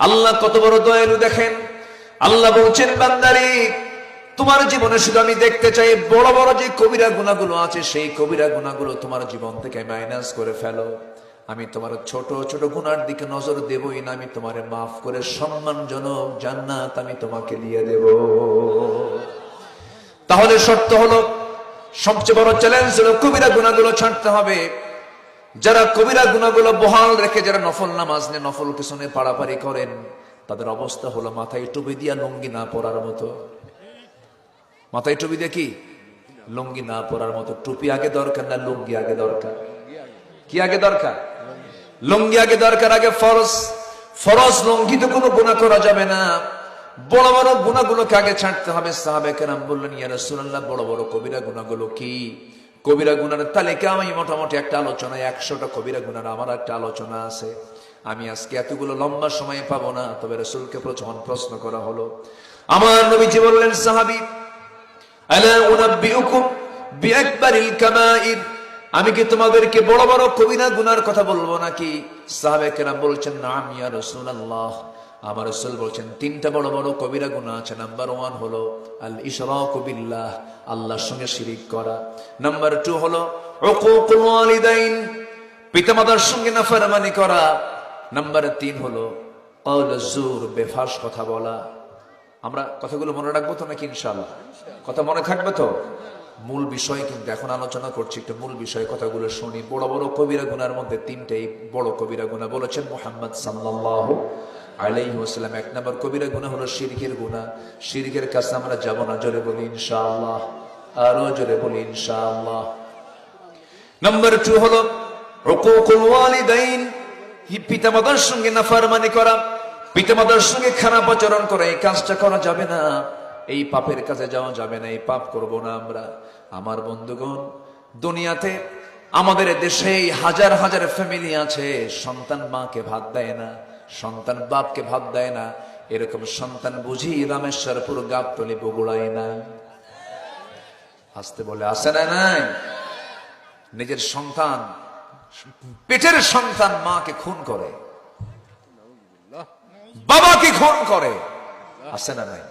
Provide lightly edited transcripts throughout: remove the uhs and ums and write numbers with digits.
আল্লাহ কত বড় দয়ালু দেখেন। আল্লাহ বলছেন, বান্দারে তোমার জীবনে শুধু আমি দেখতে চাই বড় বড় যে কবিরা গুনাহগুলো আছে সেই কবিরা গুনাহগুলো তোমার জীবন থেকে মাইনাস করে ফেলো। আমি তোমার ছোট ছোট গুনার দিকে নজর দেবই না, আমি তোমারে মাফ করে সম্মানজনক জান্নাত আমি তোমাকে দিয়ে দেব। তাহলে শর্ত হলো, সবচেয়ে বড় চ্যালেঞ্জ হলো কবিরা গুনাহগুলো ছাড়তে হবে। যারা কবিরা গুনাহগুলো বহাল রেখে যারা নফল নামাজ নিয়ে নফল পিছনে পাড়াপাড়ি করেন, তাদের অবস্থা হলো মাথায় টুপি দিয়া লুঙ্গি না পরার মতো। মাথায় টুপি দিয়ে কি লুঙ্গি না পরার মতো। টুপি আগে দরকার না লুঙ্গি আগে দরকার? কি আগে দরকার? লুঙ্গি আগে দরকার। আগে ফরজ। ফরজ লুঙ্গি তো কোনো গুনাহ করা যাবে না। বড় বড় গুনাহগুলোকে আগে ছাড়তে হবে। সাহাবে কেরাম বললেন, ইয়া রাসূলুল্লাহ বড় বড় কবিরা গুনাহগুলো কি? কবিরা গুনার তালিকা আমি মোটামুটি একটা আলোচনা, 100টা কবিরা গুনার আমার একটা আলোচনা আছে। আমি আজকে এতগুলো লম্বা সময় পাবো না। তবে রাসূলকে প্রশ্ন করা হলো, আমার নবীজি বললেন, সাহাবী আলা উনাব্বিউকুম বিআকবারিল কাবাইর, আমি কি তোমাদেরকে বড় বড় কবিরা গুনার কথা বলবো নাকি? সাহাবে কেরাম বলছেন, নাম ইয়া রাসূলুল্লাহ। আমার রাসূল বলছেন 3টা বড় বড় কবিরা গুনাহ আছে। নাম্বার 1 হলো আল ইশরাকু বিল্লাহ, আল্লাহর সঙ্গে শিরিক করা। নাম্বার 2 হলো উকুকুল ওয়ালিদাইন, পিতামাতার সঙ্গে নাফরমানি করা। নাম্বার 3 হলো কাউলুজ জুর, বেফাস কথা বলা। আমরা কথাগুলো মনে রাখবো তো নাকি? ইনশাআল্লাহ কথা মনে থাকবে তো? মূল বিষয় কিন্তু এখন আলোচনা করছি, একটু মূল বিষয় কথাগুলো শুনি। বড় বড় কবিরা গুনার মধ্যে 3টাই বড় কবিরা গুনাহ বলেছেন মুহাম্মদ সাল্লাল্লাহু আলাইহি ওয়াসাল্লাম। 1 নম্বর কবিরা গুনাহ হলো শিরকের গুনাহ। শিরকের কাছে আমরা যাব না। জোরে বলি ইনশাআল্লাহ, আরো জোরে বলি ইনশাআল্লাহ। নাম্বার 2 হলো উকুকুল ওয়ালিদাইন, পিতামাতার সঙ্গে নাফরমানি করা, পিতামাতার সঙ্গে খারাপ আচরণ করা। এই কাজটা করা যাবে না, এই পাপের কাছে যাওয়া যাবে না, এই পাপ করব না আমরা। আমার বন্ধুগণ, দুনিয়াতে আমাদের দেশে হাজার হাজার ফ্যামিলি আছে, সন্তান মাকে ভাত দেয় না, সন্তান বাপকে ভাত দেয় না। এরকম সন্তান বুঝি রামেশ্বরপুর, গাবতলী, বগুড়ায় নাই? আসতে বলে আসে না? নাই। নিজের সন্তান, পেটের সন্তান মাকে খুন করে, বাবাকে খুন করে, আসে না? নাই।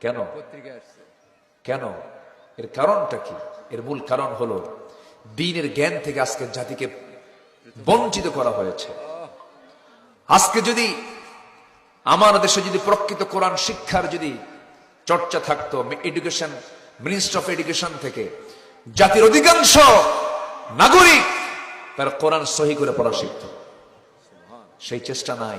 কেন? কেন? এর কারণটা কি? এর মূল কারণ হলো দ্বীনের জ্ঞান থেকে আজকে জাতিকে বঞ্চিত করা হয়েছে। আজকে যদি আমার দেশে যদি প্রকৃত কোরআন শিক্ষার যদি চর্চা থাকতো, এডুকেশন, মিনিস্ট্রি অফ এডুকেশন থেকে জাতির অধিকাংশ নাগরিক তার কোরআন সহি করে পড়া শিখত, সেই চেষ্টা নাই।